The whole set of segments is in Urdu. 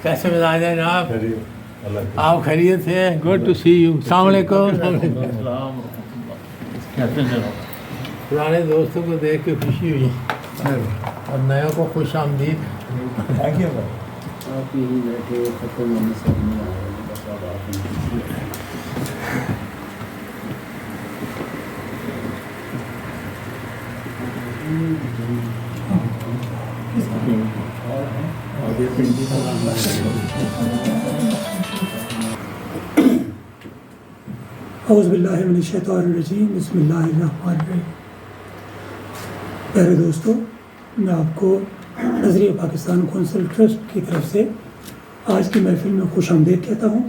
کیسے مزاج ہیں جناب؟ آپ خیریت سے؟ Good to see you. السلام علیکم. پرانے دوستوں کو دیکھ کے خوشی ہوئی اور نئوں کو خوش آمدید. آپ یہی بیٹھے ختم ہونے سے نہیں آئے بس اب آپ اعوذ باللہ من الشیطان الرجیم. بسم اللہ الرحمن الرحیم. پیارے دوستو، میں آپ کو نظریہ پاکستان کونسل ٹرسٹ کی طرف سے آج کی محفل میں خوش آمدید کہتا ہوں،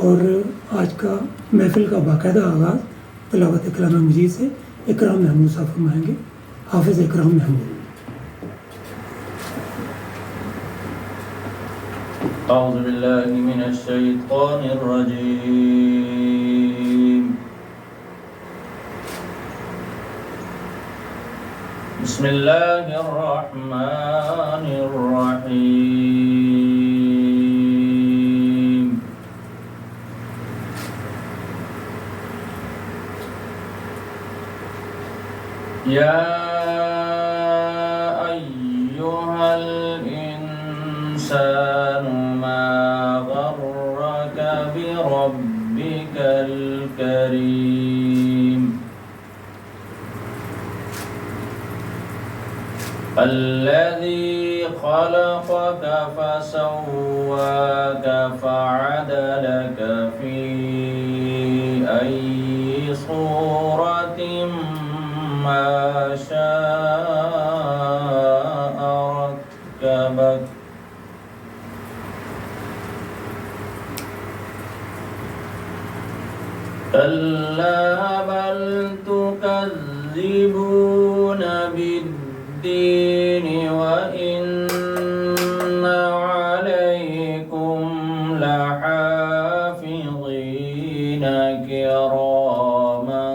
اور آج کا محفل کا باقاعدہ آغاز تلاوت کلام مجید سے اکرام محمود صاحب فرمائیں گے. حافظ اکرام محمود. اعوذ باللہ من الشیطان الرجیم. بسم اللہ الرحمن الرحیم. یا ایہا الانسان ما غرک بربک الکریم الذي خلقك فسواك فعدلك في أي صورة ما شاء ركبك كلا بل تكذبون بالدين وإن عليكم لحافظين كراما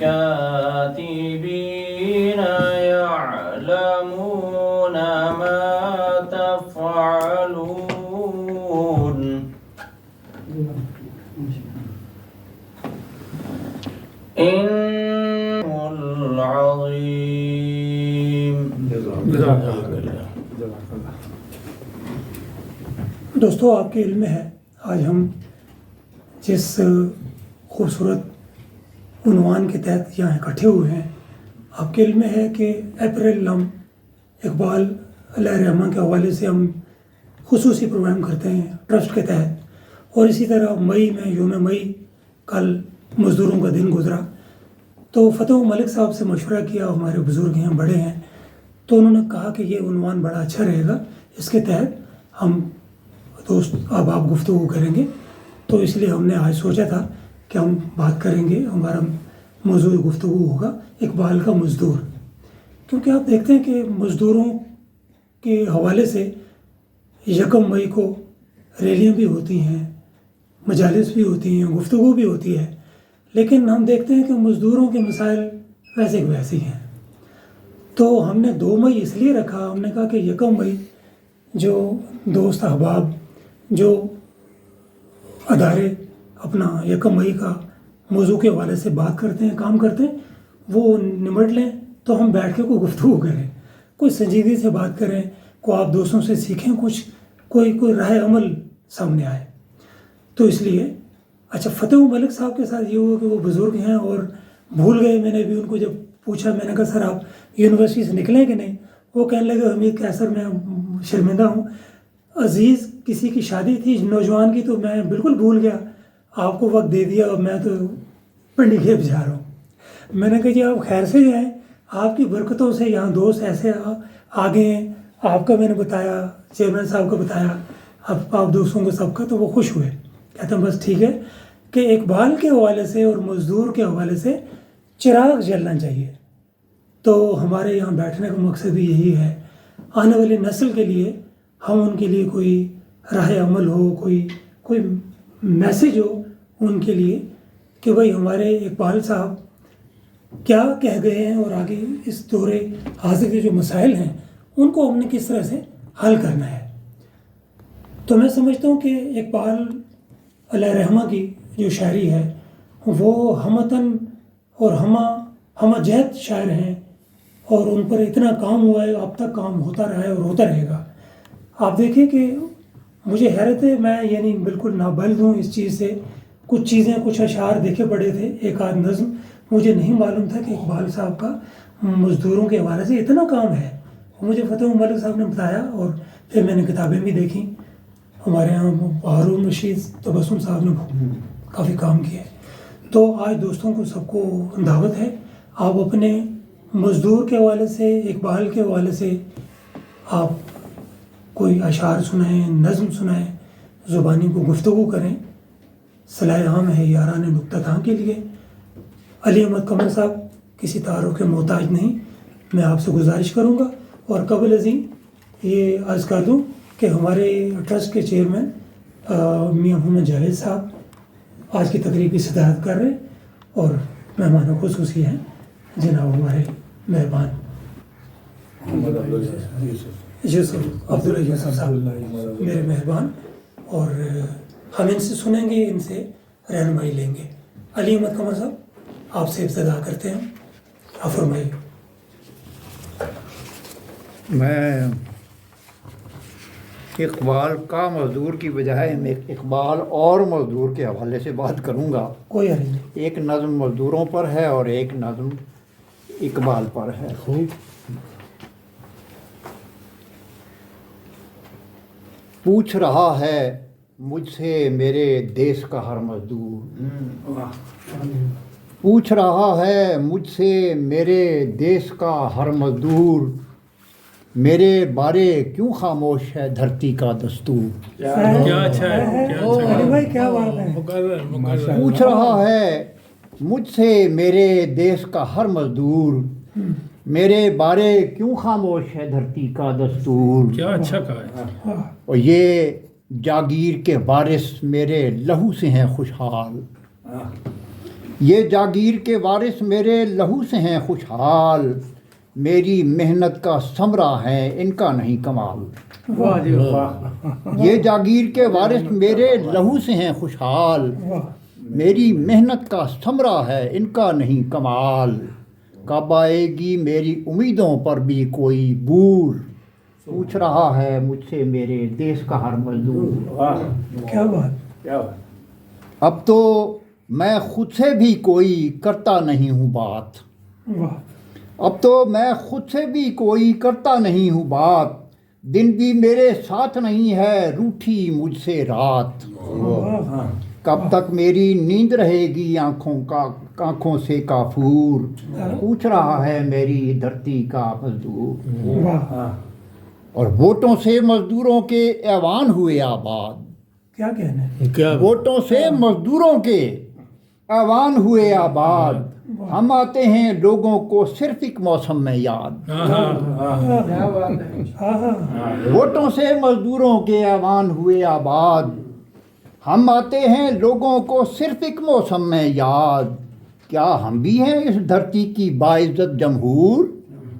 كاتبين يعلمون ما تفعلون. العظیم. دوستو، آپ کے علم میں ہے آج ہم جس خوبصورت عنوان کے تحت یہاں اکٹھے ہوئے ہیں، آپ کے علم میں ہے کہ اپریل لم اقبال علیہ الرحمہ کے حوالے سے ہم خصوصی پروگرام کرتے ہیں ٹرسٹ کے تحت، اور اسی طرح مئی میں یوم مئی کل مزدوروں کا دن گزرا تو فتح ملک صاحب سے مشورہ کیا. ہمارے بزرگ ہیں، بڑے ہیں، تو انہوں نے کہا کہ یہ عنوان بڑا اچھا رہے گا، اس کے تحت ہم دوست اب آپ گفتگو کریں گے. تو اس لیے ہم نے آج سوچا تھا کہ ہم بات کریں گے، ہمارا موضوع گفتگو ہوگا اقبال کا مزدور. کیونکہ آپ دیکھتے ہیں کہ مزدوروں کے حوالے سے یکم مئی کو ریلیاں بھی ہوتی ہیں، مجالس بھی ہوتی ہیں، گفتگو بھی ہوتی ہے، لیکن ہم دیکھتے ہیں کہ مزدوروں کے مسائل ویسے کے ویسے ہیں. تو ہم نے 2 مئی اس لیے رکھا، ہم نے کہا کہ یکم مئی جو دوست احباب جو ادارے اپنا یکم مئی کا موضوع کے حوالے سے بات کرتے ہیں، کام کرتے ہیں، وہ نمٹ لیں تو ہم بیٹھ کے کوئی گفتگو کریں، کوئی سنجیدگی سے بات کریں، کوئی آپ دوستوں سے سیکھیں، کچھ کوئی راہ عمل سامنے آئے. تو اس لیے اچھا، فتح ملک صاحب کے ساتھ یہ ہوا کہ وہ بزرگ ہیں اور بھول گئے. میں نے بھی ان کو جب پوچھا، میں نے کہا سر آپ یونیورسٹی سے نکلیں کہ نہیں؟ وہ کہنے لگے حمید کہ سر میں شرمندہ ہوں، عزیز کسی کی شادی تھی نوجوان کی تو میں بالکل بھول گیا، آپ کو وقت دے دیا اور میں تو پنڈی کھیپ جا رہا ہوں. میں نے کہا جی آپ خیر سے جائیں، آپ کی برکتوں سے یہاں دوست ایسے آگے ہیں. آپ کا میں نے بتایا، چیئرمین صاحب کو بتایا، آپ دوستوں کو سب کا، تو وہ خوش ہوئے. کہتے ہیں بس ٹھیک ہے کہ اقبال کے حوالے سے اور مزدور کے حوالے سے چراغ جلنا چاہیے. تو ہمارے یہاں بیٹھنے کا مقصد بھی یہی ہے، آنے والی نسل کے لیے ہم ان کے لیے کوئی راہ عمل ہو، کوئی میسیج ہو ان کے لیے کہ بھائی ہمارے اقبال صاحب کیا کہہ گئے ہیں اور آگے اس دور حاضر کے جو مسائل ہیں ان کو ہم نے کس طرح سے حل کرنا ہے. تو میں سمجھتا ہوں کہ اقبال علیہ رحمہ کی جو شاعری ہے وہ ہمتن اور ہمہ جہت شاعر ہیں اور ان پر اتنا کام ہوا ہے، اب تک کام ہوتا رہا ہے اور ہوتا رہے گا. آپ دیکھیں کہ مجھے حیرت ہے، میں یعنی بالکل نابلد ہوں اس چیز سے. کچھ چیزیں، کچھ اشعار دیکھے پڑے تھے، ایک آدھ نظم، مجھے نہیں معلوم تھا کہ اقبال صاحب کا مزدوروں کے حوالے سے اتنا کام ہے. مجھے فتح ملک صاحب نے بتایا اور پھر میں نے کتابیں بھی دیکھیں. ہمارے یہاں ہارون رشید تبسم صاحب نے کافی کام کیا ہے. تو آج دوستوں کو سب کو دعوت ہے، آپ اپنے مزدور کے حوالے سے، اقبال کے حوالے سے آپ کوئی اشعار سنائیں، نظم سنائیں، زبانی کو گفتگو کریں. صلاح عام ہے یاران نکتہ تھا کے لیے. علی احمد قمر صاحب کسی تعارف کے محتاج نہیں. میں آپ سے گزارش کروں گا اور قبل ازیں یہ عرض کر دوں کہ ہمارے ٹرسٹ کے چیئرمین میاں محمد جاوید صاحب آج کی تقریب کی صدارت کر رہے ہیں اور مہمان خصوصی ہیں جناب ہمارے مہربان یوسف عبداللہ یوسف صاحب میرے مہربان، اور ہم ان سے سنیں گے، ان سے رہنمائی لیں گے. علی احمد قمر صاحب آپ سے ابتدا کرتے ہیں، آپ فرمائیے. میں اقبال کا مزدور کی بجائے میں اقبال اور مزدور کے حوالے سے بات کروں گا. کوئی حرج نہیں. ایک نظم مزدوروں پر ہے اور ایک نظم اقبال پر ہے. پوچھ رہا ہے مجھ سے میرے دیس کا ہر مزدور، پوچھ رہا ہے مجھ سے میرے دیس کا ہر مزدور، میرے بارے کیوں خاموش ہے دھرتی کا دستور. کیا اچھا ہے، کیا اچھا ہے. علی بھائی کیا بات ہے. مقرر. پوچھ رہا ہے مجھ سے میرے دیس کا ہر مزدور، میرے بارے کیوں خاموش ہے دھرتی کا دستور. کیا اچھا کہا ہے. اور یہ جاگیر کے وارث میرے لہو سے ہیں خوشحال، یہ جاگیر کے وارث میرے لہو سے ہیں خوشحال، میری محنت کا ثمرہ ہے ان کا نہیں کمال. یہ جاگیر کے وارث میرے لہو سے ہیں خوشحال، میری محنت کا ثمرہ ہے ان کا نہیں کمال. کب آئے گی میری امیدوں پر بھی کوئی بور، پوچھ رہا ہے مجھ سے میرے دیس کا ہر مزدور. کیا بات. اب تو میں خود سے بھی کوئی کرتا نہیں ہوں بات، واہ. اب تو میں خود سے بھی کوئی کرتا نہیں ہوں بات، دن بھی میرے ساتھ نہیں ہے روٹھی مجھ سے رات. کب تک میری نیند رہے گی آنکھوں سے کافور، پوچھ رہا ہے میری دھرتی کا مزدور. اور ووٹوں سے مزدوروں کے ایوان ہوئے آباد، کیا کہنا ہے. کیا ووٹوں سے مزدوروں کے ایوان ہوئے آباد، ہم آتے ہیں لوگوں کو صرف ایک موسم میں یاد. ووٹوں سے مزدوروں کے ایوان ہوئے آباد، ہم آتے ہیں لوگوں کو صرف ایک موسم میں یاد. کیا ہم بھی ہیں اس دھرتی کی باعزت جمہور،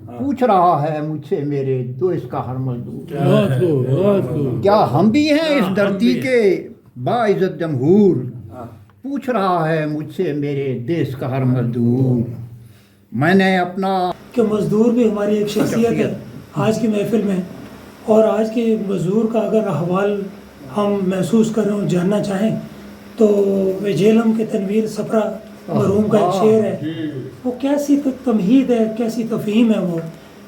پوچھ رہا ہے مجھ سے میرے دیس کا ہر مزدور. کیا ہم بھی ہیں اس دھرتی کے باعزت جمہور، پوچھ رہا ہے مجھ سے میرے دیس کا ہر مزدور. میں نے اپنا کہ مزدور بھی ہماری ایک شخصیت ہے آج کی محفل میں، اور آج کے مزدور کا اگر احوال ہم محسوس کریں، جاننا چاہیں تو جیلم کے تنویر سفرہ مرحوم کا ایک شعر ہے، وہ کیسی تمہید ہے، کیسی تفہیم ہے وہ،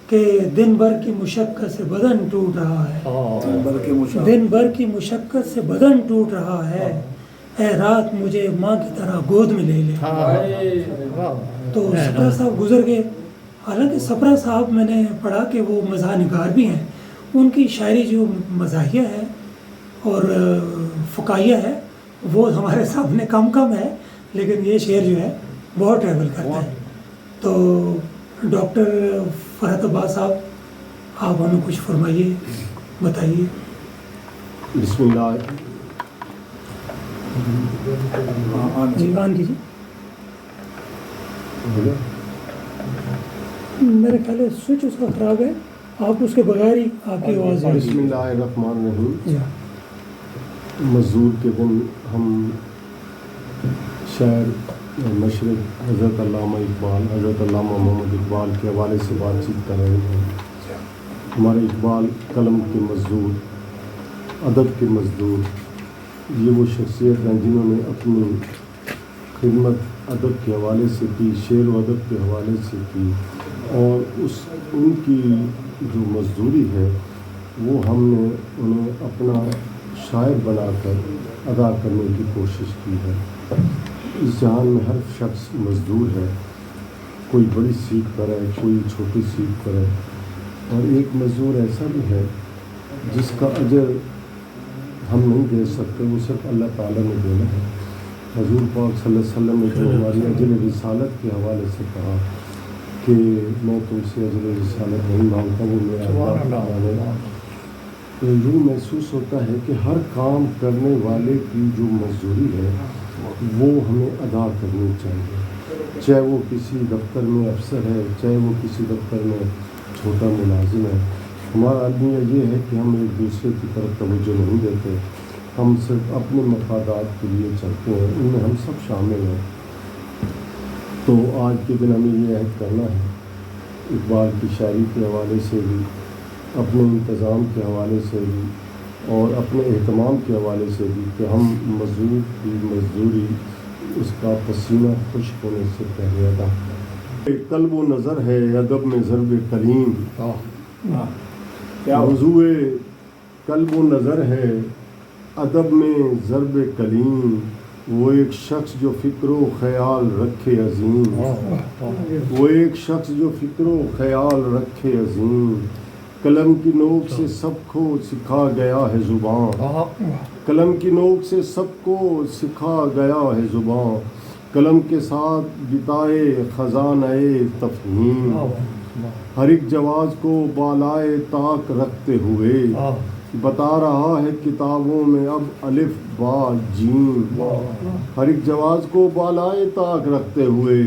کہ دن بھر کی مشقت سے بدن ٹوٹ رہا ہے، دن بھر کی مشقت سے بدن ٹوٹ رہا ہے، اے رات مجھے ماں کی طرح گود میں لے لے. تو سپرہ صاحب گزر گئے. حالانکہ سپرہ صاحب میں نے پڑھا کہ وہ مزاح نگار بھی ہیں، ان کی شاعری جو مزاحیہ ہے اور فکاہیہ ہے وہ ہمارے سامنے کم ہے، لیکن یہ شعر جو ہے بہت ٹریول کرتا ہے. تو ڈاکٹر فرحت عباس صاحب آپ ہمیں کچھ فرمائیے، بتائیے. بسم اللہ. جی آن کیجیے. میرے خیال ہے سوئچ اس کا خراب ہے, آپ اس کے بغیر ہی آپ کی آواز ہے. بسم اللہ الرحمن الرحیم. جی مزدور کے دن ہم شاعر مشرق حضرت علامہ اقبال, حضرت علامہ محمد اقبال کے حوالے سے بات چیت کر رہے ہیں. ہمارے اقبال قلم کے مزدور, ادب کے مزدور, یہ وہ شخصیت ہیں جنہوں نے اپنی خدمت ادب کے حوالے سے کی, شعر و ادب کے حوالے سے کی, اور ان کی جو مزدوری ہے وہ ہم نے انہیں اپنا شاعر بنا کر ادا کرنے کی کوشش کی ہے. اس جہان میں ہر شخص مزدور ہے, کوئی بڑی سیٹ پر ہے, کوئی چھوٹی سیٹ پر ہے, اور ایک مزدور ایسا بھی ہے جس کا اجر ہم نہیں دے سکتے, وہ صرف اللہ تعالیٰ نے دینا ہے. حضور پاک صلی اللہ علیہ وسلم نے جو ہماری اجر رسالت کے حوالے سے کہا کہ میں تم سے اجر رسالت نہیں مانگتا, وہ میرا اللہ ہے. تو یوں محسوس ہوتا ہے کہ ہر کام کرنے والے کی جو مزدوری ہے وہ ہمیں ادا کرنی چاہیے, چاہے وہ کسی دفتر میں افسر ہے, چاہے وہ کسی دفتر میں چھوٹا ملازم ہے. ہمارا المیہ یہ ہے کہ ہم ایک دوسرے کی طرف توجہ نہیں دیتے, ہم صرف اپنے مفادات کے لیے چلتے ہیں, ان میں ہم سب شامل ہیں. تو آج کے دن ہمیں یہ عہد کرنا ہے, اقبال کی شاعری کے حوالے سے بھی, اپنے انتظام کے حوالے سے بھی, اور اپنے اہتمام کے حوالے سے بھی, کہ ہم مزدور کی مزدوری اس کا پسینہ خشک ہونے سے پہلے ادا. قلب و نظر ہے ادب میں ضرب کلیم, موضوع قلب و نظر ہے ادب میں ضرب کلیم, وہ ایک شخص جو فکر و خیال رکھے عظیم, وہ ایک شخص جو فکر و خیال رکھے عظیم. قلم کی نوک سے سب کو سکھا گیا ہے زبان, قلم کی نوک سے سب کو سکھا گیا ہے زبان, قلم کے ساتھ بتائے خزانہ تفہیم. ہر ایک جواز کو بالائے طاق رکھتے ہوئے بتا رہا ہے کتابوں میں اب الف با جیم. ہر ایک جواز کو بالائے طاق رکھتے ہوئے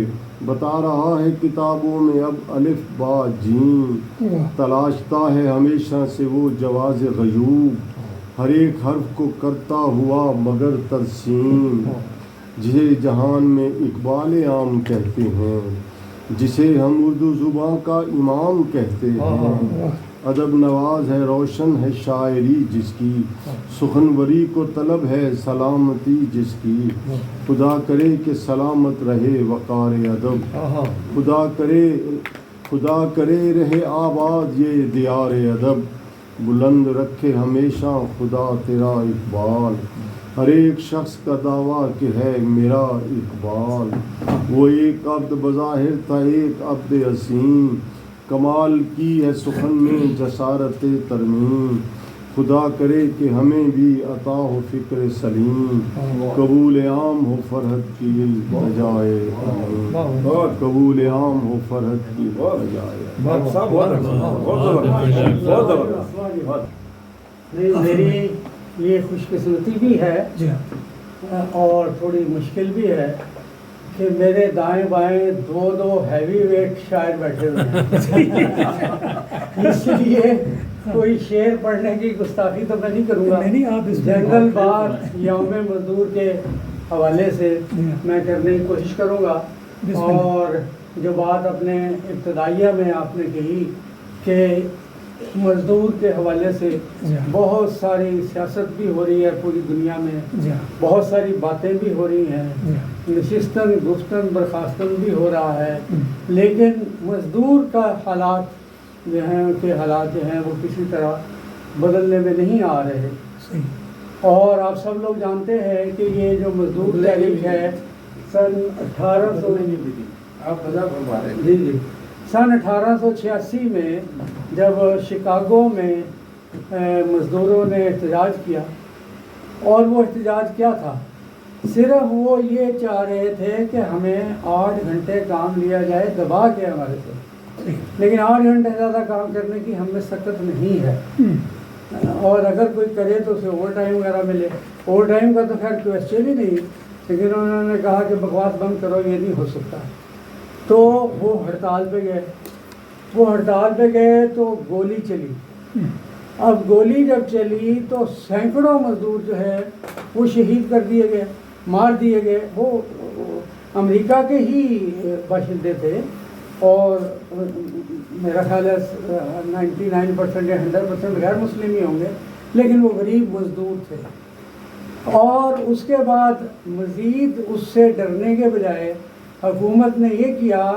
بتا رہا ہے کتابوں میں اب الف با جیم. تلاشتا ہے ہمیشہ سے وہ جواز غیوب, ہر ایک حرف کو کرتا ہوا مگر ترسیم. جسے جہان میں اقبال عام کہتے ہیں, جسے ہم اردو زبان کا امام کہتے ہیں. ادب نواز ہے, روشن ہے شاعری جس کی, سخنوری کو طلب ہے سلامتی جس کی. خدا کرے کہ سلامت رہے وقار ادب, خدا کرے رہے آباد یہ دیار ادب. بلند رکھے ہمیشہ خدا تیرا اقبال, ہر ایک شخص کا دعویٰ کہ ہے میرا اقبال. وہ ایک عبد بظاہر تھا ایک عبد اسیم, کمال کی ہے سخن میں جسارت ترمیم. خدا کرے کہ ہمیں بھی عطا ہو فکر سلیم, قبول عام ہو فرحت کی بجائے قبول عام ہو فرحت کی بجائے. میری یہ خوش قسمتی بھی ہے اور تھوڑی مشکل بھی ہے کہ میرے دائیں بائیں دو ہیوی ویٹ شاعر بیٹھے ہوئے ہیں, اس لیے کوئی شعر پڑھنے کی گستاخی تو میں نہیں کروں گا. جنرل بات یوم مزدور کے حوالے سے میں کرنے کی کوشش کروں گا. اور جو بات اپنے ابتدائیہ میں آپ نے کہی کہ مزدور کے حوالے سے بہت ساری سیاست بھی ہو رہی ہے پوری دنیا میں, بہت ساری باتیں بھی ہو رہی ہیں, نشستن گفتن برخاستن بھی ہو رہا ہے, لیکن مزدور کا حالات جو ہیں وہ کسی طرح بدلنے میں نہیں آ رہے. اور آپ سب لوگ جانتے ہیں کہ یہ جو مزدور تحریک ہے سن 1886 میں جب شکاگو میں مزدوروں نے احتجاج کیا, اور وہ احتجاج کیا تھا, صرف وہ یہ چاہ رہے تھے کہ ہمیں 8 گھنٹے کام لیا جائے دبا کے ہمارے سے, لیکن 8 گھنٹے زیادہ کام کرنے کی ہم میں سخت نہیں ہے, اور اگر کوئی کرے تو اسے اوور ٹائم وغیرہ ملے. اوور ٹائم کا تو خیر کوشچن ہی نہیں, لیکن انہوں نے کہا کہ بکواس بند کرو, یہ نہیں ہو سکتا. تو وہ ہڑتال پہ گئے, وہ ہڑتال پہ گئے تو گولی چلی. اب گولی جب چلی تو سینکڑوں مزدور جو ہے وہ شہید کر دیے گئے, مار دیے گئے. وہ امریکہ کے ہی باشندے تھے اور میرا خیال ہے 99% یا 100% غیر مسلم ہی ہوں گے, لیکن وہ غریب مزدور تھے. اور اس کے بعد مزید اس سے ڈرنے کے بجائے حکومت نے یہ کیا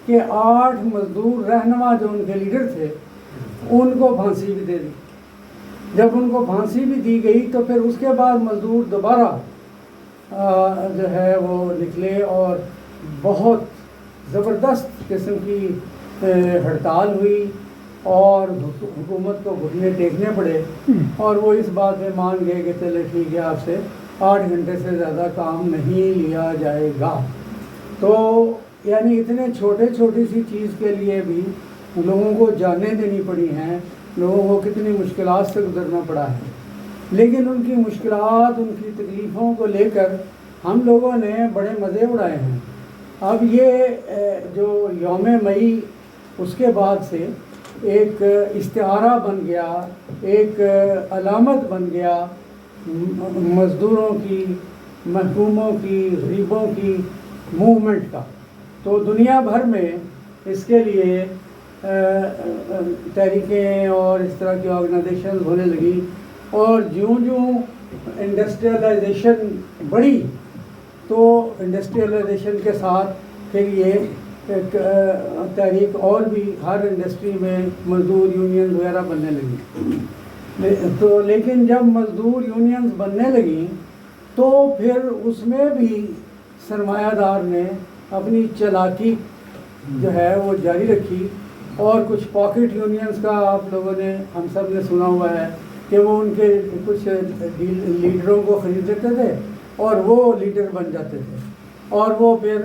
کہ 8 مزدور رہنما جو ان کے لیڈر تھے ان کو پھانسی بھی دے دی. جب ان کو پھانسی بھی دی گئی تو پھر اس کے بعد مزدور دوبارہ جو ہے وہ نکلے اور بہت زبردست قسم کی ہڑتال ہوئی اور حکومت کو گھٹنے ٹیکنے پڑے اور وہ اس بات میں مان گئے کہ چلے ٹھیک ہے آپ سے 8 گھنٹے سے زیادہ کام نہیں لیا جائے گا. تو یعنی اتنے چھوٹی سی چیز کے لیے بھی لوگوں کو جانیں دینی پڑی ہیں, لوگوں کو کتنی مشکلات سے گزرنا پڑا ہے. لیکن ان کی مشکلات, ان کی تکلیفوں کو لے کر ہم لوگوں نے بڑے مزے اڑائے ہیں. اب یہ جو یوم مئی اس کے بعد سے ایک استعارہ بن گیا, ایک علامت بن گیا مزدوروں کی, محکوموں کی, غریبوں کی موومنٹ کا. تو دنیا بھر میں اس کے لیے تحریکیں اور اس طرح کی آرگنائزیشن ہونے لگی اور جوں انڈسٹریلائزیشن بڑھی تو انڈسٹریلائزیشن کے ساتھ پھر یہ ایک تحریک اور بھی ہر انڈسٹری میں مزدور یونین وغیرہ بننے لگی. تو لیکن جب مزدور یونینز بننے لگیں تو پھر اس میں بھی سرمایہ دار نے اپنی چالاکی جو ہے وہ جاری رکھی اور کچھ پاکٹ یونینز کا آپ لوگوں نے, ہم سب نے سنا ہوا ہے کہ وہ ان کے کچھ لیڈروں کو خرید لیتے تھے اور وہ لیڈر بن جاتے تھے اور وہ پھر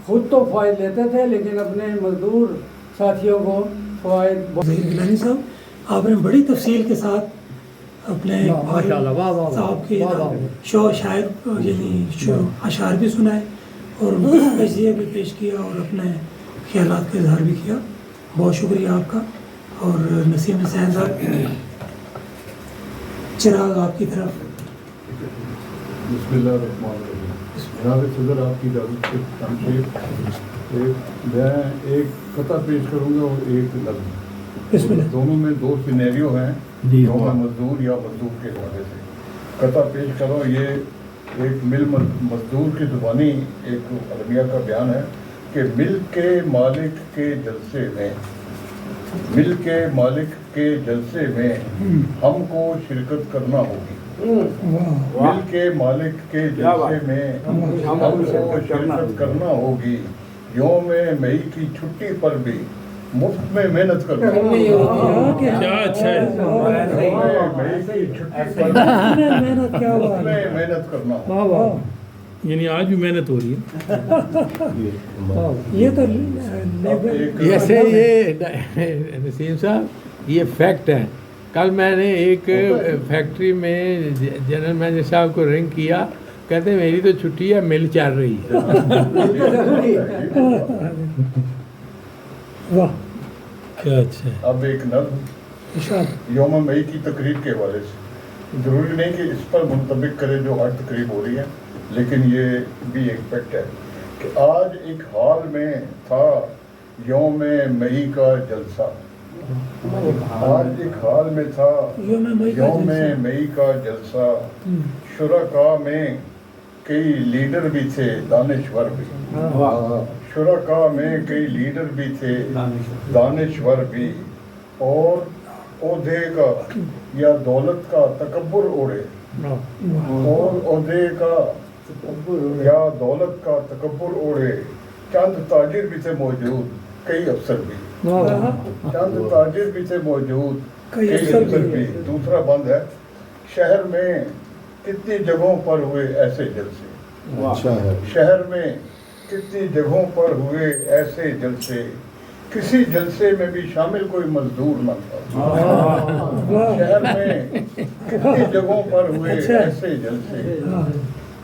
خود تو فوائد لیتے تھے لیکن اپنے مزدور ساتھیوں کو فوائد. ظہیر گیلانی صاحب, آپ نے بڑی تفصیل کے ساتھ اپنے صاحب کے شاعر یعنی اشعار بھی سنائے اور تجزیہ بھی پیش کیا اور اپنے خیالات کا اظہار بھی کیا. بہت شکریہ آپ کا. اور نسیم حسین صاحب, چراغ آپ کی طرف. بسم اللہ الرحمن الرحیم. جناب صدر آپ کی اجازت سے تنقید میں ایک قطع پیش کروں گا اور ایک نظم. دونوں میں 2 سینیریو ہیں یوم مزدور یا مزدور کے حوالے سے. قطع پیش کرو. یہ ایک مل مزدور کی زبانی ایک المیہ کا بیان ہے کہ مل کے مالک کے جلسے میں, مل کے مالک کے جلسے میں ہم کو شرکت کرنا ہوگی. مل کے مالک کے جلسے میں ہم کو شرکت کرنا ہوگی. یوم مئی کی چھٹی پر بھی مفت میں محنت کرنا ہوگی. کیا اچھا ہے. یوم مئی کی چھٹی پر مفت میں محنت کرنا ہوگی. یعنی آج بھی محنت ہو رہی ہے. یہ تو جیسے یہ نسیم صاحب یہ فیکٹ ہے. کل میں نے ایک فیکٹری میں جنرل مینیجر صاحب کو رنگ کیا, کہتے ہیں میری تو چھٹی ہے, مل چل رہی ہے. واہ کیا اچھا ہے. اب ایک نظم یوم مئی کی تقریب کے حوالے سے, ضروری نہیں کہ اس پر منطبق کرے جو ہر تقریب ہو رہی ہے, لیکن یہ بھی ایک فیکٹ ہے کہ آج ایک ہال میں تھا یوم مئی کا جلسہ. آج ایک ہال میں تھا یوم مئی کا جلسہ. شرکاء میں کئی لیڈر بھی تھے, دانشور بھی. شرکاء میں کئی لیڈر بھی تھے, دانشور بھی. اور عہدے کا یا دولت کا تکبر اوڑے, اور عہدے کا یا دولت کا تکبر اوڑے. چند تاجر بھی تھے موجود, کئی افسر بھی. چند تاجر بھی تھے موجود, کئی افسر بھی. دوسرا بند ہے, شہر میں کتنی جگہوں پر ہوئے ایسے جلسے. شہر میں کتنی جگہوں پر ہوئے ایسے جلسے, کسی جلسے میں بھی شامل کوئی مزدور نہ تھا. شہر میں کتنی جگہوں پر ہوئے ایسے جلسے,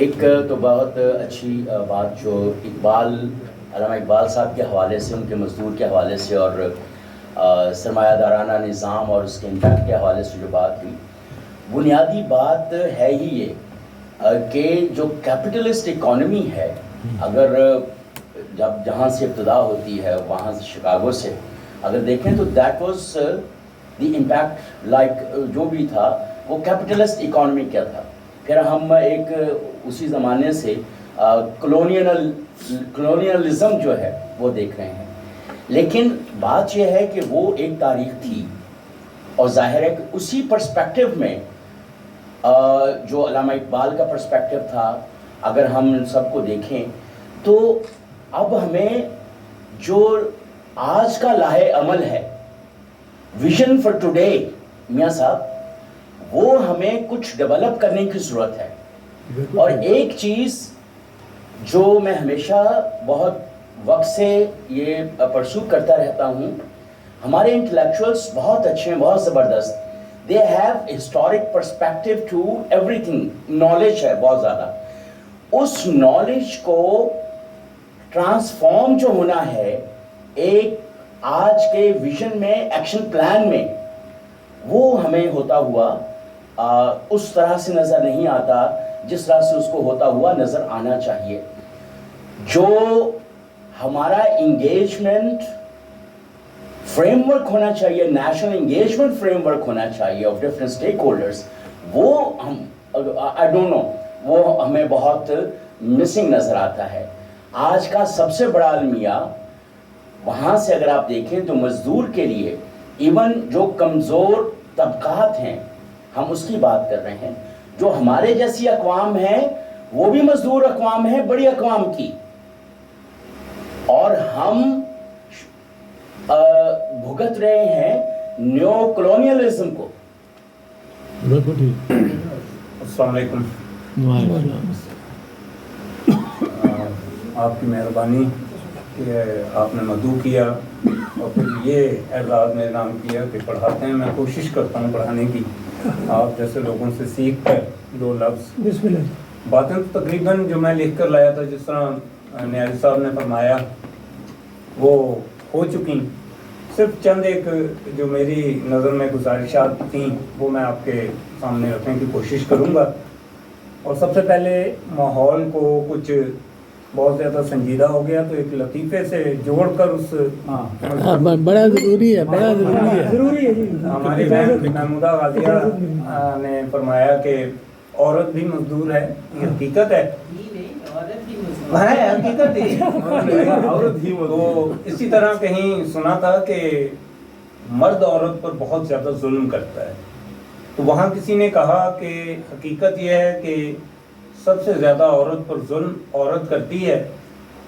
ایک تو بہت اچھی بات جو اقبال علامہ اقبال صاحب کے حوالے سے، ان کے مزدور کے حوالے سے اور سرمایہ دارانہ نظام اور اس کے امپیکٹ کے حوالے سے جو بات ہوئی، بنیادی بات ہے ہی یہ کہ جو کیپٹلسٹ اکانومی ہے، اگر جب جہاں سے ابتدا ہوتی ہے وہاں سے شکاگو سے اگر دیکھیں تو that was the impact like جو بھی تھا وہ کیپٹلسٹ اکانومی کیا تھا. پھر ہم ایک اسی زمانے سے کلونیلزم جو ہے وہ دیکھ رہے ہیں. لیکن بات یہ ہے کہ وہ ایک تاریخ تھی اور ظاہر ہے کہ اسی پرسپیکٹو میں جو علامہ اقبال کا پرسپیکٹو تھا اگر ہم ان سب کو دیکھیں تو اب ہمیں جو آج کا لاہے عمل ہے ویژن فار ٹوڈے میاں صاحب وہ ہمیں کچھ ڈیولپ کرنے کی ضرورت ہے. اور ایک چیز جو میں ہمیشہ بہت وقت سے یہ پرسو کرتا رہتا ہوں، ہمارے انٹلیکچوئلس بہت اچھے ہیں، بہت زبردست، they have historic perspective to everything, knowledge ہے بہت زیادہ. اس نالج کو ٹرانسفارم جو ہونا ہے ایک آج کے ویژن میں، ایکشن پلان میں، وہ ہمیں ہوتا ہوا اس طرح سے نظر نہیں آتا جس طرح سے اس کو ہوتا ہوا نظر آنا چاہیے. جو ہمارا انگیجمنٹ فریم ورک ہونا چاہیے، نیشنل انگیجمنٹ فریم ورک ہونا چاہیے آف ڈفرینٹ اسٹیک ہولڈرس، وہ ہم آئی ڈونٹ نو وہ ہمیں بہت مسنگ نظر آتا ہے. آج کا سب سے بڑا المیہ وہاں سے اگر آپ دیکھیں تو مزدور کے لیے ایون جو کمزور طبقات ہیں ہم اس کی بات کر رہے ہیں، جو ہمارے جیسی اقوام ہیں وہ بھی مزدور اقوام ہیں بڑی اقوام کی، اور ہم بھگت رہے ہیں نیو کلونیلزم کو. السلام علیکم. آپ کی مہربانی کہ آپ نے مدعو کیا اور پھر یہ اعزاز میرے نام کیا کہ پڑھاتے ہیں. میں کوشش کرتا ہوں پڑھانے کی، آپ جیسے لوگوں سے سیکھ کر دو لفظ باتیں تقریباً جو میں لکھ کر لایا تھا جس طرح نیازی صاحب نے فرمایا وہ ہو چکی. صرف چند ایک جو میری نظر میں گزارشات تھیں وہ میں آپ کے سامنے رکھنے کی کوشش کروں گا. اور سب سے پہلے ماحول کو کچھ بہت زیادہ سنجیدہ ہو گیا تو ایک لطیفے سے جوڑ کر اس بڑا ضروری ہے، بڑا ضروری ہے. ہماری بہن محمودہ غازیہ نے فرمایا کہ عورت بھی مزدور ہے، یہ حقیقت ہے، حقیقت ہی. تو اسی طرح کہیں سنا تھا کہ مرد عورت پر بہت زیادہ ظلم کرتا ہے، تو وہاں کسی نے کہا کہ حقیقت یہ ہے کہ سب سے زیادہ عورت پر ظلم عورت کرتی ہے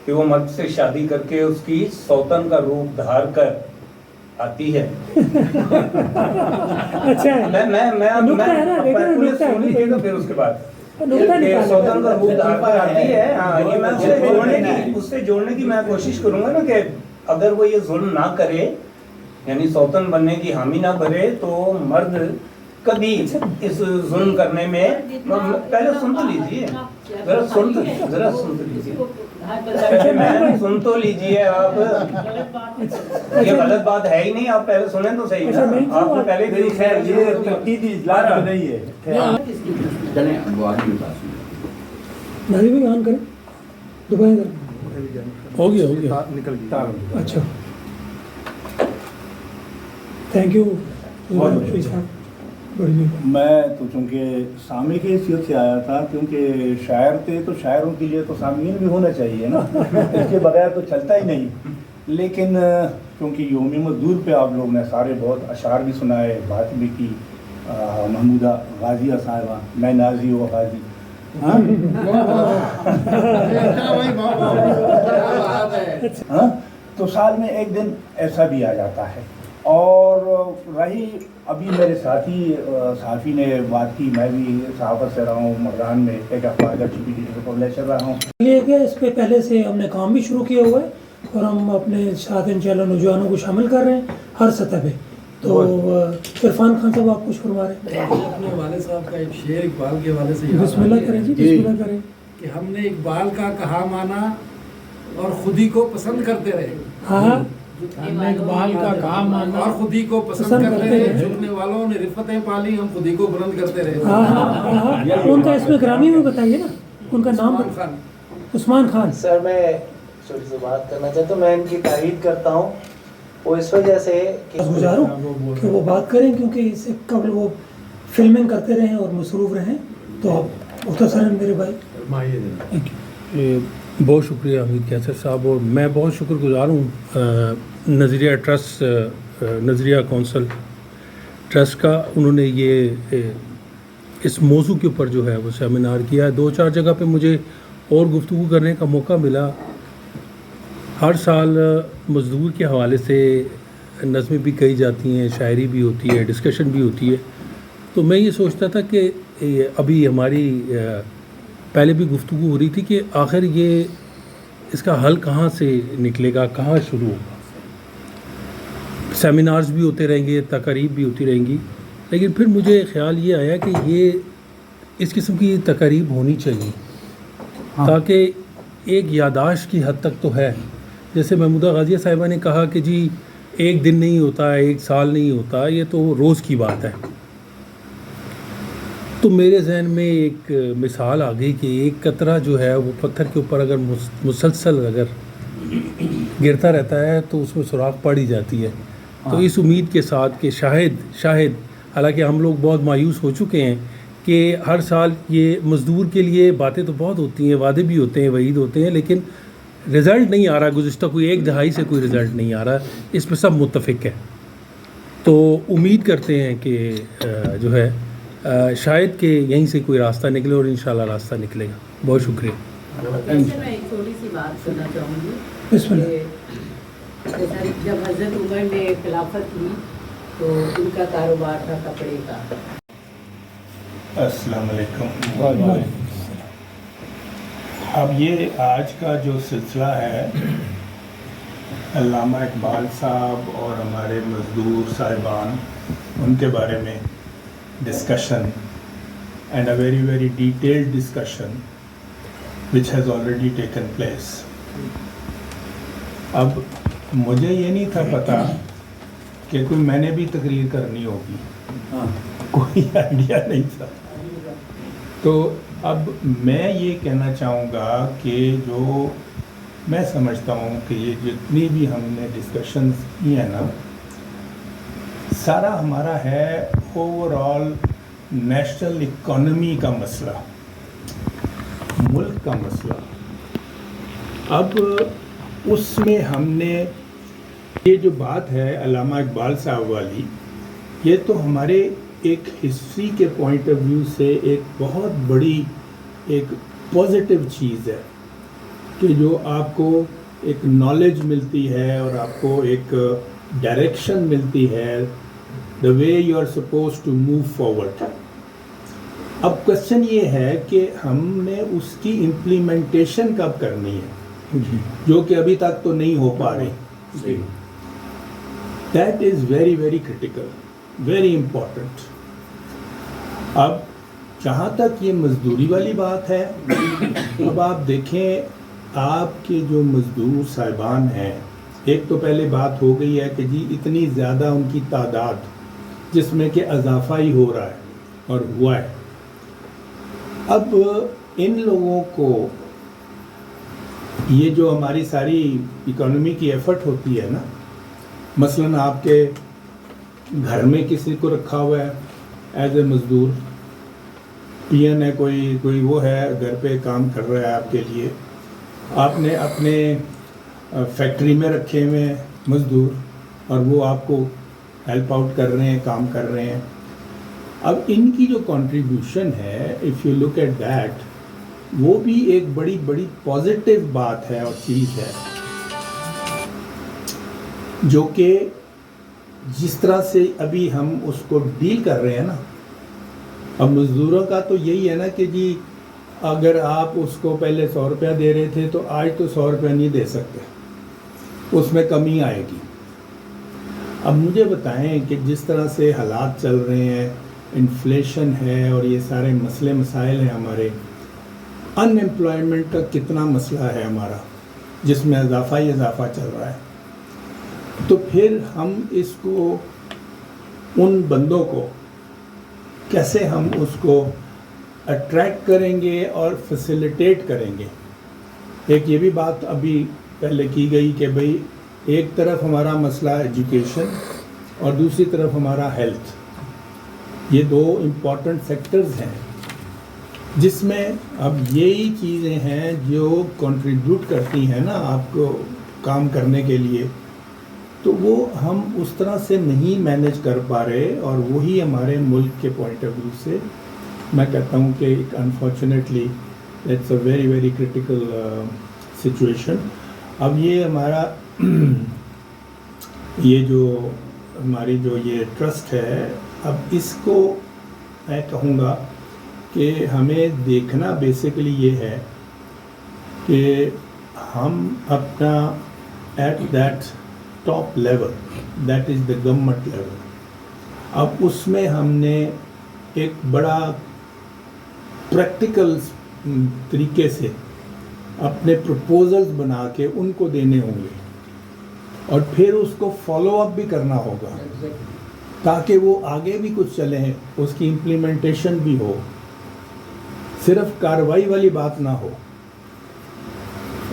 کہ وہ مرد سے شادی کر کے اس کی سوتن کا روپ دھار کر آتی ہے. پھر اس کے بعد سوتن کا روپ دھار کر آتی ہے. یہ میں اس سے جوڑنے کی میں کوشش کروں گا نا کہ اگر وہ یہ ظلم نہ کرے یعنی سوتن بننے کی حامی نہ بھرے تو مرد کبھی اس ظلم کرنے میں پہلے سن تو لیجیے ذرا سن تو لیجیے آپ. یہ غلط بات ہے ہی نہیں، آپ پہلے سنیں تو صحیح نا. آپ کو پہلے نہیں ہو گیا اچھا. Thank you. میں تو چونکہ سامع کی حیثیت سے آیا تھا، کیونکہ شاعر تھے تو شاعروں کے لیے تو سامعین بھی ہونا چاہیے نا، اس کے بغیر تو چلتا ہی نہیں. لیکن کیونکہ یوم مزدور پہ آپ لوگ نے سارے بہت اشعار بھی سنائے، بات بھی کی. محمودہ غازیہ صاحبہ، میں نازی و غازی، ہاں تو سال میں ایک دن ایسا بھی آ جاتا ہے. اور رہی ابھی میرے صحافی نے بات کی، میں بھی صحافت سے رہا ہوں، مردان میں ایک اخبار کا پبلشر رہا ہوں. یہ کہ اس پہ پہلے سے ہم نے کام بھی شروع کیا ہوا ہے اور ہم اپنے ساتھ انشاءاللہ نوجوانوں کو شامل کر رہے ہیں ہر سطح پہ. تو عرفان خان صاحب آپ کچھ فرما رہے ہیں؟ اپنے والد صاحب کا ایک شعر اقبال کے حوالے سے بسم اللہ کریں جی، بسم اللہ کریں. کہ ہم نے اقبال کا کہا مانا اور خود ہی کو پسند کرتے رہے. ہاں ہم نے اقبال کا کہا مانا اور خود ہی کو پسند کرتے رہے. جھکنے والوں نے رفتیں پالی، ہم خود ہی کو بلند کرتے رہے. ان کا اس میں گرامی میں بتائیے نا، ان کا نام خان. عثمان خان. سر میں چھوٹی سی بات کرنا چاہتا ہوں. میں ان کی تعریف کرتا ہوں وہ اس وجہ سے کہ گزاروں کہ وہ بات کریں، کیونکہ اس سے قبل وہ فلمنگ کرتے رہیں اور مصروف رہیں. تو آپ مختصراً میرے بھائی. بہت شکریہ حمید کیسر صاحب، اور میں بہت شکر گزار ہوں نظریہ ٹرسٹ، نظریہ کونسل ٹرسٹ کا. انہوں نے یہ اس موضوع کے اوپر جو ہے وہ سیمینار کیا ہے. 2-4 جگہ پہ مجھے اور گفتگو کرنے کا موقع ملا. ہر سال مزدور کے حوالے سے نظمیں بھی کہی جاتی ہیں، شاعری بھی ہوتی ہے، ڈسکشن بھی ہوتی ہے. تو میں یہ سوچتا تھا کہ ابھی ہماری پہلے بھی گفتگو ہو رہی تھی کہ آخر یہ اس کا حل کہاں سے نکلے گا، کہاں شروع ہوگا. سیمینارز بھی ہوتے رہیں گے، تقاریب بھی ہوتی رہیں گی، لیکن پھر مجھے خیال یہ آیا کہ یہ اس قسم کی تقاریب ہونی چاہیے تاکہ ایک یاداشت کی حد تک تو ہے. جیسے محمودہ غازیہ صاحبہ نے کہا کہ جی ایک دن نہیں ہوتا، ایک سال نہیں ہوتا، یہ تو روز کی بات ہے. تو میرے ذہن میں ایک مثال آ گئی کہ ایک قطرہ جو ہے وہ پتھر کے اوپر اگر مسلسل اگر گرتا رہتا ہے تو اس میں سوراخ پڑ ہی جاتی ہے. تو اس امید کے ساتھ کہ شاید حالانکہ ہم لوگ بہت مایوس ہو چکے ہیں کہ ہر سال یہ مزدور کے لیے باتیں تو بہت ہوتی ہیں، وعدے بھی ہوتے ہیں، وعید ہوتے ہیں، لیکن رزلٹ نہیں آ رہا. گزشتہ کوئی 1 دہائی سے کوئی رزلٹ نہیں آ رہا. اس پہ سب متفق ہے. تو امید کرتے ہیں کہ جو ہے شاید کہ یہیں سے کوئی راستہ نکلے، اور انشاءاللہ راستہ نکلے گا. بہت شکریہ. میں ایک چھوٹی سی بات کرنا چاہوں گی. بسم اللہ. جیسا جب حضرت عمر نے خلافت کی تو ان کا کاروبار تھا کپڑے کا. السلام علیکم. اب یہ آج کا جو سلسلہ ہے علامہ اقبال صاحب اور ہمارے مزدور صاحبان، ان کے بارے میں discussion and a very very detailed discussion which has already taken place. اب مجھے یہ نہیں تھا پتا کہ کوئی میں نے بھی تقریر کرنی ہوگی، کوئی آئیڈیا نہیں تھا. تو اب میں یہ کہنا چاہوں گا کہ جو میں سمجھتا ہوں کہ یہ جتنی بھی ہم نے ڈسکشنز کی ہیں نا، سارا ہمارا ہے اوور آل نیشنل اکانومی کا مسئلہ، ملک کا مسئلہ. اب اس میں ہم نے یہ جو بات ہے علامہ اقبال صاحب والی، یہ تو ہمارے ایک ہسٹری کے پوائنٹ آف ویو سے ایک بہت بڑی ایک پازیٹیو چیز ہے کہ جو آپ کو ایک نالج ملتی ہے اور آپ کو ایک ڈائریکشن ملتی ہے، the way you are supposed to move forward. اب کوشچن یہ ہے کہ ہم نے اس کی امپلیمنٹیشن کب کرنی ہے، جو کہ ابھی تک تو نہیں ہو پا رہی. That is very very critical, very important. اب جہاں تک یہ مزدوری والی بات ہے، اب آپ دیکھیں آپ کے جو مزدور صاحبان ہیں، ایک تو پہلے بات ہو گئی ہے کہ جی اتنی زیادہ ان کی تعداد جس میں کہ اضافہ ہی ہو رہا ہے اور ہوا ہے. اب ان لوگوں کو یہ جو ہماری ساری اکانومی کی ایفرٹ ہوتی ہے نا، مثلاً آپ کے گھر میں کسی کو رکھا ہوا ہے ایز اے مزدور، پی این ہے، کوئی وہ ہے گھر پہ کام کر رہا ہے آپ کے لیے، آپ نے اپنے فیکٹری میں رکھے ہوئے ہیں مزدور اور وہ آپ کو ہیلپ آؤٹ کر رہے ہیں، کام کر رہے ہیں. اب ان کی جو کنٹریبیوشن ہے، if you look at that, وہ بھی ایک بڑی بڑی پازیٹیو بات ہے اور چیز ہے، جو کہ جس طرح سے ابھی ہم اس کو ڈیل کر رہے ہیں نا، اب مزدوروں کا تو یہی ہے نا کہ جی اگر آپ اس کو پہلے 100 روپیہ دے رہے تھے تو آج تو 100 روپیہ نہیں دے سکتے، اس میں کمی آئے گی. اب مجھے بتائیں کہ جس طرح سے حالات چل رہے ہیں، انفلیشن ہے اور یہ سارے مسئلے مسائل ہیں ہمارے، ان ایمپلائمنٹ کا کتنا مسئلہ ہے ہمارا، جس میں اضافہ ہی اضافہ چل رہا ہے، تو پھر ہم اس کو ان بندوں کو کیسے ہم اس کو اٹریکٹ کریں گے اور فیسیلیٹیٹ کریں گے؟ ایک یہ بھی بات ابھی پہلے کی گئی کہ بھئی ایک طرف ہمارا مسئلہ ایجوکیشن اور دوسری طرف ہمارا ہیلتھ، یہ دو امپورٹنٹ سیکٹرز ہیں جس میں اب یہی چیزیں ہیں جو کنٹریبیوٹ کرتی ہیں نا آپ کو کام کرنے کے لیے، تو وہ ہم اس طرح سے نہیں مینیج کر پا رہے، اور وہی ہمارے ملک کے پوائنٹ آف ویو سے میں کہتا ہوں کہ unfortunately it's a very very critical situation. اب یہ ہمارا یہ جو ہماری جو یہ ٹرسٹ ہے، اب اس کو میں کہوں گا کہ ہمیں دیکھنا بیسیکلی یہ ہے کہ ہم اپنا at that top level, that is the government level, اب اس میں ہم نے ایک بڑا پریکٹیکل طریقے سے اپنے پروپوزلز بنا کے ان کو دینے ہوں گے، اور پھر اس کو فالو اپ بھی کرنا ہوگا تاکہ وہ آگے بھی کچھ چلیں، اس کی امپلیمنٹیشن بھی ہو، صرف کارروائی والی بات نہ ہو.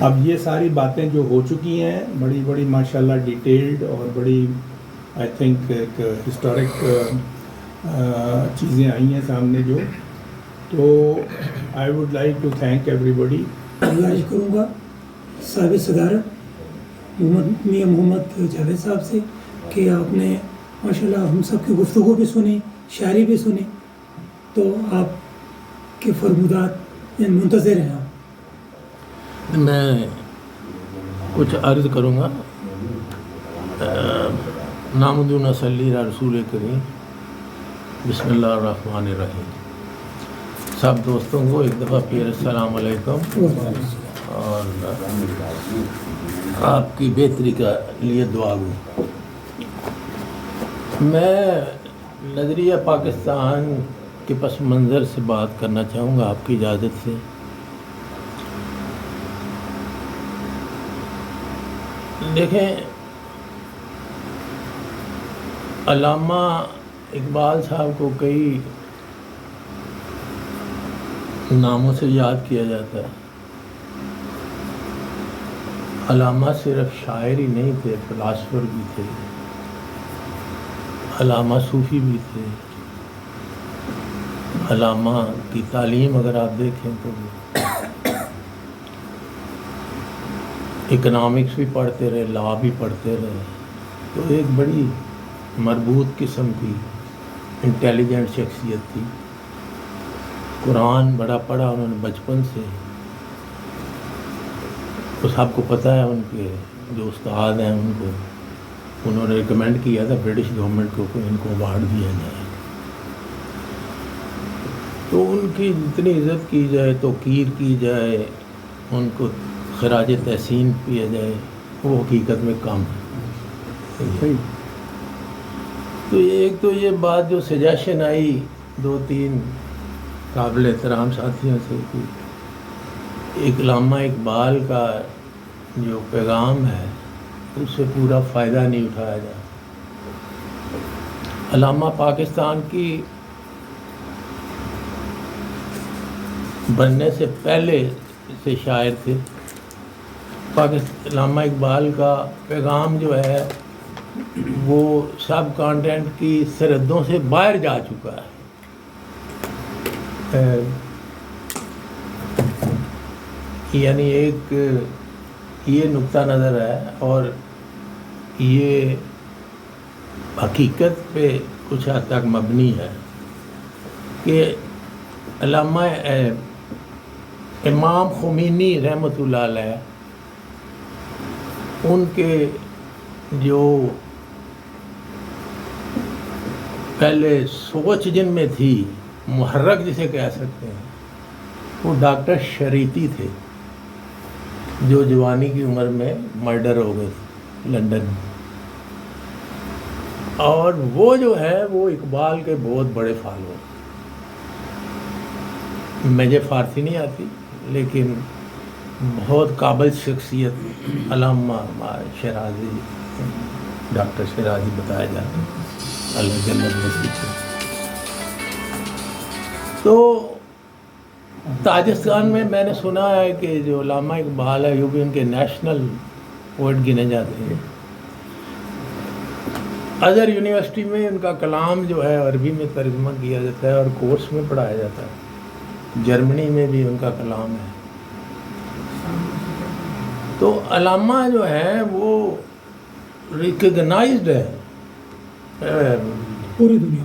اب یہ ساری باتیں جو ہو چکی ہیں بڑی بڑی ماشاءاللہ ڈیٹیلڈ اور بڑی آئی تھنک ایک ہسٹورک چیزیں آئی ہیں سامنے جو، تو I would like to thank everybody. گزارش کروں گا صاحب صدارت میاں محمد جاوید صاحب سے کہ آپ نے ماشاءاللہ ہم سب کی گفتگو بھی سنی، شاعری بھی سنی، تو آپ کے فرمودات منتظر ہیں. آپ میں کچھ عرض کروں گا. نامدون صلی رسول کریم، بسم اللہ الرحمن الرحیم. سب دوستوں کو ایک دفعہ پھر السلام علیکم، اور آپ کی بہتری کا لیے دعا گو. میں نظریہ پاکستان کے پس منظر سے بات کرنا چاہوں گا آپ کی اجازت سے. دیکھیں، علامہ اقبال صاحب کو کئی ناموں سے یاد کیا جاتا ہے. علامہ صرف شاعر ہی نہیں تھے، فلاسفر بھی تھے، علامہ صوفی بھی تھے. علامہ کی تعلیم اگر آپ دیکھیں تو اکنامکس بھی پڑھتے رہے، لا بھی پڑھتے رہے، تو ایک بڑی مربوط قسم کی انٹیلیجنٹ شخصیت تھی. قرآن بڑا پڑھا انہوں نے بچپن سے. تو سب کو پتہ ہے ان کے جو استاد ہیں ان کو انہوں نے ریکمینڈ کیا تھا برٹش گورنمنٹ کو کہ ان کو اوارڈ دیا جائے. تو ان کی جتنی عزت کی جائے، توقیر کی جائے، ان کو خراج تحسین کیا جائے، وہ حقیقت میں کم ہے. تو ایک تو یہ بات جو سجیشن آئی دو تین قابل احترام ساتھیوں سے کہ ایک علامہ اقبال کا جو پیغام ہے اس سے پورا فائدہ نہیں اٹھایا جا. علامہ پاکستان کی بننے سے پہلے سے شاعر تھے. علامہ اقبال کا پیغام جو ہے وہ سب کانٹینٹ کی سرحدوں سے باہر جا چکا ہے. یعنی ایک یہ نقطہ نظر ہے، اور یہ حقیقت پہ کچھ حد تک مبنی ہے کہ علامہ امام خمینی رحمۃ اللہ علیہ، ان کے جو پہلے سوچ جن میں تھی، محرک جسے کہہ سکتے ہیں، وہ ڈاکٹر شریعتی تھے جو جوانی کی عمر میں مرڈر ہو گئے تھے لندن میں. اور وہ جو ہے وہ اقبال کے بہت بڑے فالو. مجھے فارسی نہیں آتی لیکن بہت قابل شخصیت علامہ شیرازی، ڈاکٹر شیرازی بتایا جاتا ہے، اللہ جنت نصیب کرے. تو تاجکستان میں میں نے سنا ہے کہ جو علامہ اقبال ہے وہ بھی ان کے نیشنل پوئٹ گنے جاتے ہیں. ازہر یونیورسٹی میں ان کا کلام جو ہے عربی میں ترجمہ کیا جاتا ہے اور کورس میں پڑھایا جاتا ہے. جرمنی میں بھی ان کا کلام ہے. تو علامہ جو ہے وہ ریکگنائزڈ ہے پوری دنیا